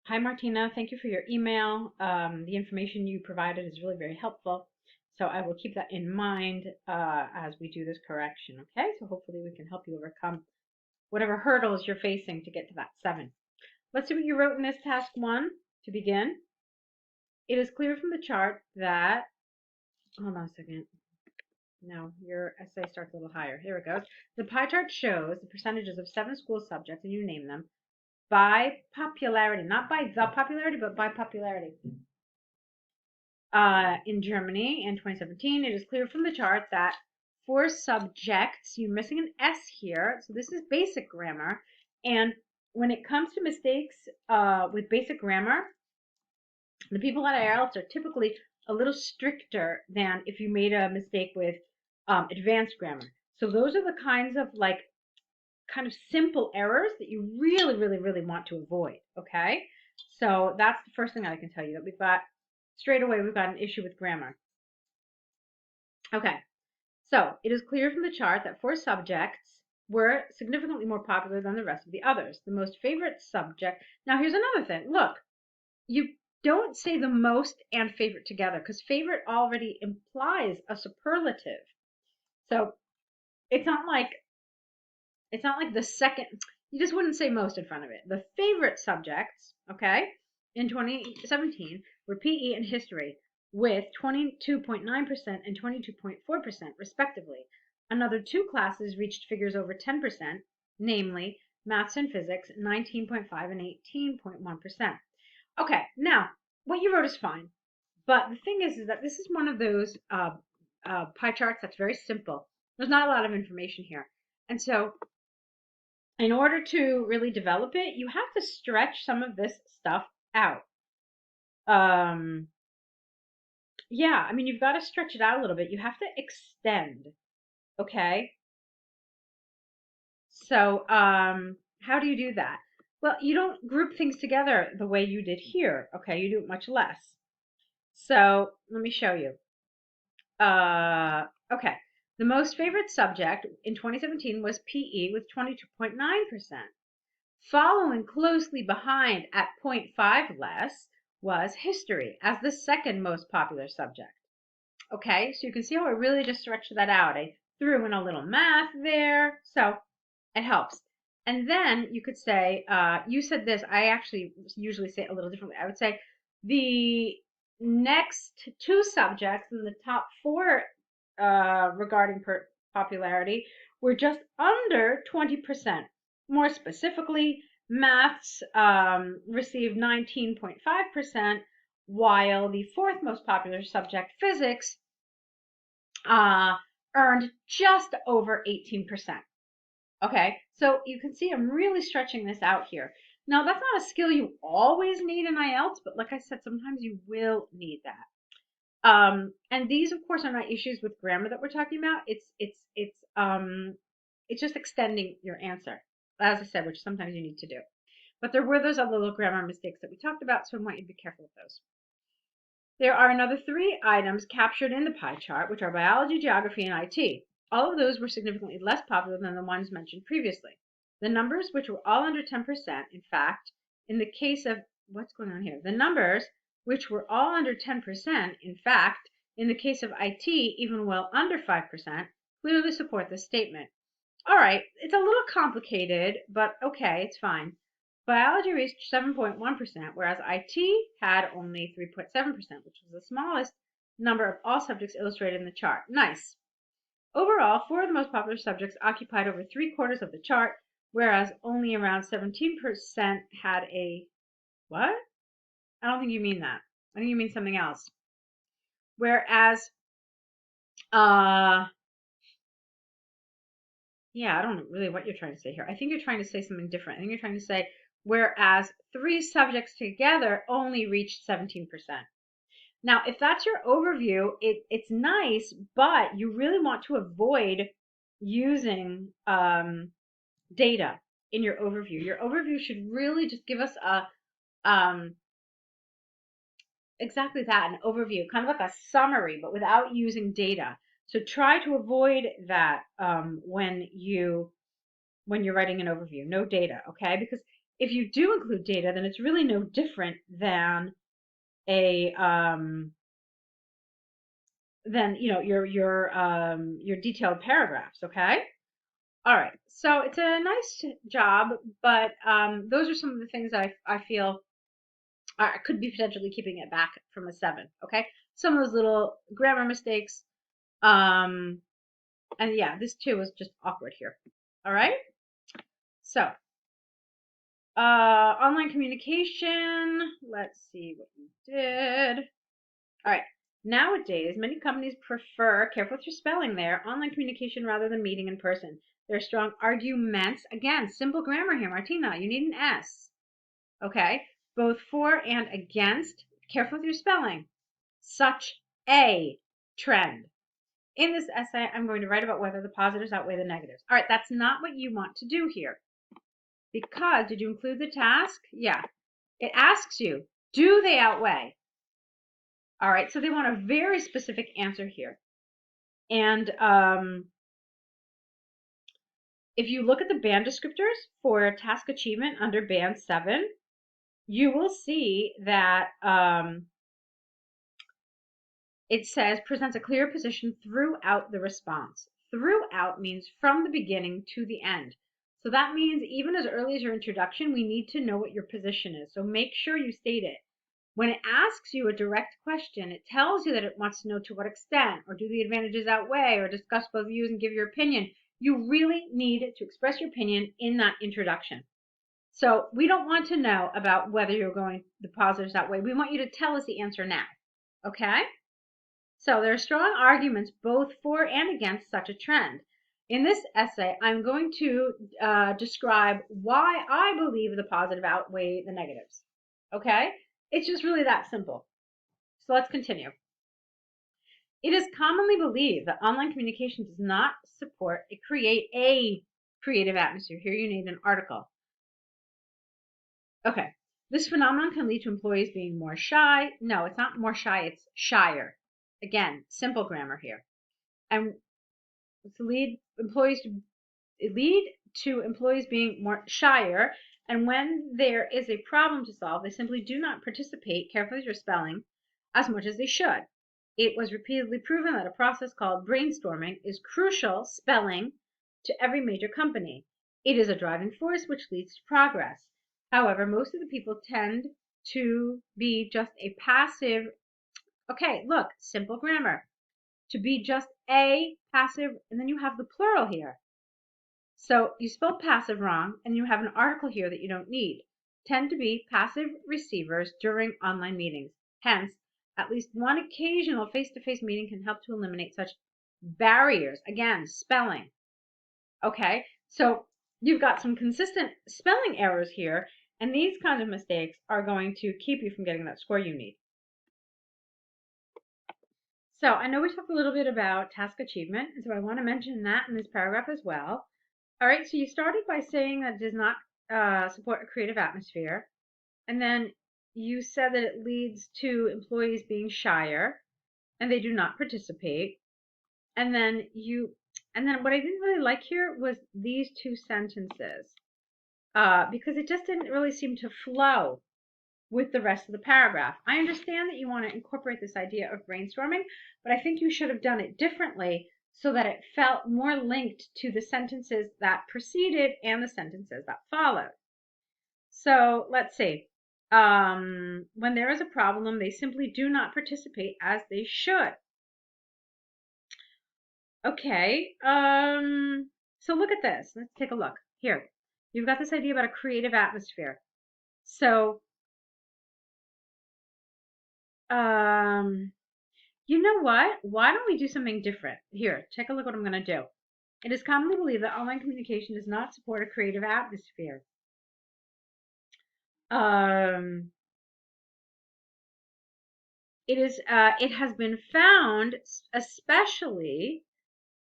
Hi, Martina. Thank you for your email. The information you provided is really very helpful. So I will keep that in mind as we do this correction. Okay, so hopefully we can help you overcome whatever hurdles you're facing to get to that 7. Let's see what you wrote in this task 1 to begin. It is clear from the chart that, hold on a second. No, your essay starts a little higher. Here it goes. The pie chart shows the percentages of 7 school subjects, and you name them, by popularity, not by the popularity, but by popularity. In Germany in 2017, it is clear from the chart that for subjects, you're missing an S here, so this is basic grammar. And when it comes to mistakes with basic grammar, the people at IELTS are typically a little stricter than if you made a mistake with advanced grammar. So those are the kinds of kind of simple errors that you really, really, really want to avoid. Okay, so that's the first thing that I can tell you, that we've got straight away we've got an issue with grammar. Okay, so it is clear from the chart that 4 subjects were significantly more popular than the rest of the others. The most favorite subject. Now here's another thing. Look, you don't say the most and favorite together because favorite already implies a superlative. So it's not like the second. You just wouldn't say most in front of it. The favorite subjects, okay, in 2017 were PE and history with 22.9% and 22.4% respectively. Another 2 classes reached figures over 10%, namely maths and physics 19.5 and 18.1%. Okay, now what you wrote is fine, but the thing is that this is one of those pie charts that's very simple. There's not a lot of information here, and so in order to really develop it, you have to stretch some of this stuff out. Yeah, I mean, you've got to stretch it out a little bit. You have to extend. Okay. So, how do you do that? Well, you don't group things together the way you did here. Okay. You do it much less. So, let me show you. Okay. The most favorite subject in 2017 was PE with 22.9%. Following closely behind at 0.5 less was history as the second most popular subject. Okay, so you can see how I really just stretched that out. I threw in a little math there, so it helps. And then you could say, you said this, I actually usually say it a little differently. I would say the next 2 subjects in the top 4 regarding popularity were just under 20%. More specifically, maths received 19.5%, while the 4th most popular subject, physics, uh, earned just over 18%. Okay, so you can see I'm really stretching this out here. Now, that's not a skill you always need in IELTS, but like I said, sometimes you will need that. And these, of course, are not issues with grammar that we're talking about. It's just extending your answer, as I said, which sometimes you need to do. But there were those other little grammar mistakes that we talked about, so I want you to be careful of those. There are another 3 items captured in the pie chart, which are biology, geography, and IT. All of those were significantly less popular than the ones mentioned previously. The numbers, which were all under 10%, in fact, in the case of, what's going on here? The numbers, which were all under 10%, in fact, in the case of IT, even well under 5%, clearly support this statement. All right, it's a little complicated, but okay, it's fine. Biology reached 7.1%, whereas IT had only 3.7%, which was the smallest number of all subjects illustrated in the chart. Nice. Overall, 4 of the most popular subjects occupied over 3/4 of the chart, whereas only around 17% had a what? I don't think you mean that. I think you mean something else. Whereas, uh, yeah, I don't know really what you're trying to say here. I think you're trying to say something different. I think you're trying to say, whereas 3 subjects together only reached 17%. Now, if that's your overview, it's nice, but you really want to avoid using data in your overview. Your overview should really just give us a exactly that, an overview, kind of like a summary, but without using data. So try to avoid that when you're writing an overview. No data, okay? Because if you do include data, then it's really no different than a your detailed paragraphs. Okay. All right. So it's a nice job, but those are some of the things that I feel could be potentially keeping it back from a 7. Okay. Some of those little grammar mistakes. And yeah, this too was just awkward here. All right. So online communication. Let's see what you did. All right. Nowadays, many companies prefer, careful with your spelling there, online communication rather than meeting in person. There are strong arguments. Again, simple grammar here, Martina. You need an S. Okay? Both for and against. Careful with your spelling. Such a trend. In this essay, I'm going to write about whether the positives outweigh the negatives. All right, that's not what you want to do here. Because, did you include the task? Yeah. It asks you, do they outweigh? All right, so they want a very specific answer here. And if you look at the band descriptors for task achievement under band 7, you will see that it says presents a clear position throughout the response. Throughout means from the beginning to the end. So that means even as early as your introduction, we need to know what your position is. So make sure you state it. When it asks you a direct question, it tells you that it wants to know to what extent, or do the advantages outweigh, or discuss both views and give your opinion. You really need to express your opinion in that introduction. So we don't want to know about whether you're going the positives outweigh. We want you to tell us the answer now. Okay? So there are strong arguments both for and against such a trend. In this essay, I'm going to describe why I believe the positive outweigh the negatives. Okay? It's just really that simple. So let's continue. It is commonly believed that online communication does not support a creative atmosphere. Here you need an article. Okay. This phenomenon can lead to employees being more shy. No, it's not more shy, it's shyer. Again, simple grammar here. And to lead to employees being more shyer, and when there is a problem to solve, they simply do not participate, carefully with your spelling, as much as they should. It was repeatedly proven that a process called brainstorming is crucial spelling to every major company. It is a driving force which leads to progress. However, most of the people tend to be just a passive, okay, look, simple grammar, to be just a passive, and then you have the plural here. So you spelled passive wrong, and you have an article here that you don't need. Tend to be passive receivers during online meetings. Hence, at least one occasional face-to-face meeting can help to eliminate such barriers. Again, spelling. Okay, so you've got some consistent spelling errors here, and these kinds of mistakes are going to keep you from getting that score you need. So I know we talked a little bit about task achievement, and so I want to mention that in this paragraph as well. All right, so you started by saying that it does not support a creative atmosphere, and then you said that it leads to employees being shyer, and they do not participate. And then what I didn't really like here was these two sentences, because it just didn't really seem to flow with the rest of the paragraph. I understand that you want to incorporate this idea of brainstorming, but I think you should have done it differently so that it felt more linked to the sentences that preceded and the sentences that followed. So let's see. When there is a problem, they simply do not participate as they should. Okay. So look at this. Let's take a look. Here, you've got this idea about a creative atmosphere. So, you know what? Why don't we do something different? Here, take a look what I'm going to do. It is commonly believed that online communication does not support a creative atmosphere. It has been found, especially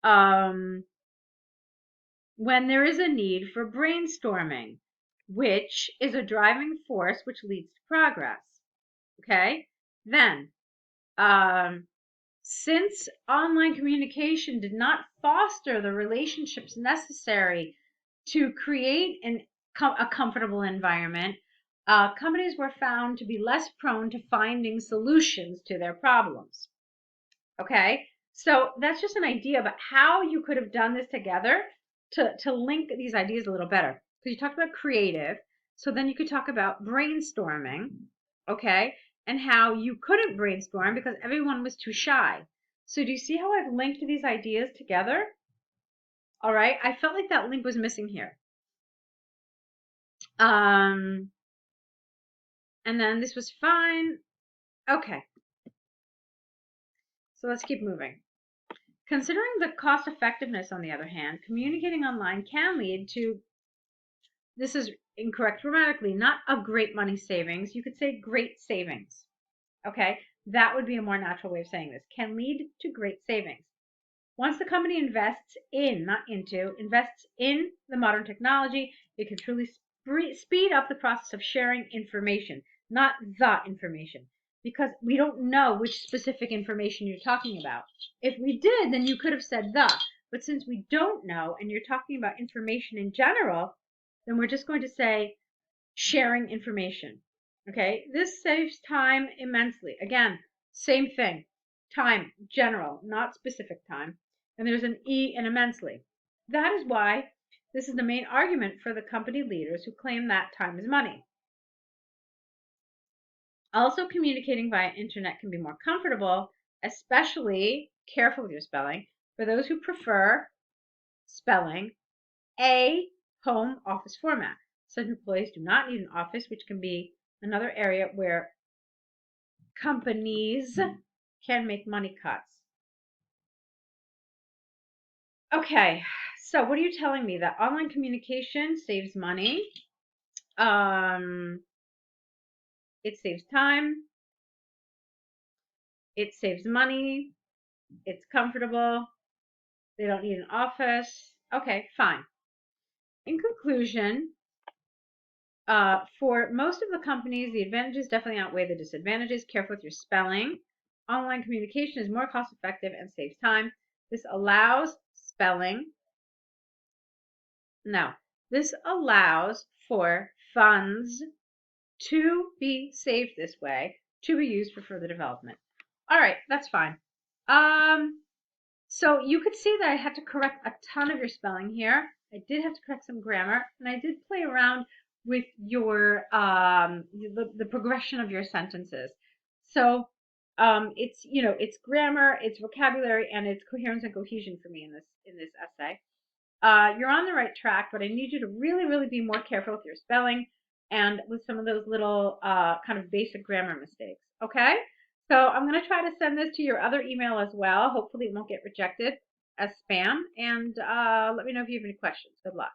when there is a need for brainstorming, which is a driving force which leads to progress. Okay? Then, since online communication did not foster the relationships necessary to create an a comfortable environment, companies were found to be less prone to finding solutions to their problems. Okay, so that's just an idea about how you could have done this together to link these ideas a little better. So you talked about creative, so then you could talk about brainstorming, okay, and how you couldn't brainstorm because everyone was too shy. So do you see how I've linked these ideas together? All right, I felt like that link was missing here. And then this was fine. Okay, so let's keep moving. Considering the cost effectiveness, on the other hand, communicating online can lead to, this is incorrect grammatically, not a great money savings. You could say great savings. Okay, that would be a more natural way of saying this. Can lead to great savings. Once the company invests in, not into, invests in the modern technology, it can truly speed up the process of sharing information, not the information, because we don't know which specific information you're talking about. If we did, then you could have said the, but since we don't know and you're talking about information in general, then we're just going to say sharing information. Okay, this saves time immensely. Again, same thing. Time, general, not specific time. And there's an E in immensely. That is why this is the main argument for the company leaders who claim that time is money. Also, communicating via internet can be more comfortable, especially, careful with your spelling, for those who prefer spelling a home office format. Some employees do not need an office, which can be another area where companies can make money cuts. Okay, so what are you telling me? That online communication saves money. It saves time. It saves money. It's comfortable. They don't need an office. Okay, fine. In conclusion, for most of the companies, the advantages definitely outweigh the disadvantages. Careful with your spelling. Online communication is more cost effective and saves time. This allows spelling. No, this allows for funds to be saved this way, to be used for further development. All right, that's fine. So you could see that I had to correct a ton of your spelling here. I did have to correct some grammar, and I did play around with your the progression of your sentences. So it's it's grammar, it's vocabulary, and it's coherence and cohesion for me in this essay. You're on the right track, but I need you to really, really be more careful with your spelling and with some of those little kind of basic grammar mistakes. Okay? So I'm going to try to send this to your other email as well. Hopefully it won't get rejected as spam. And let me know if you have any questions. Good luck.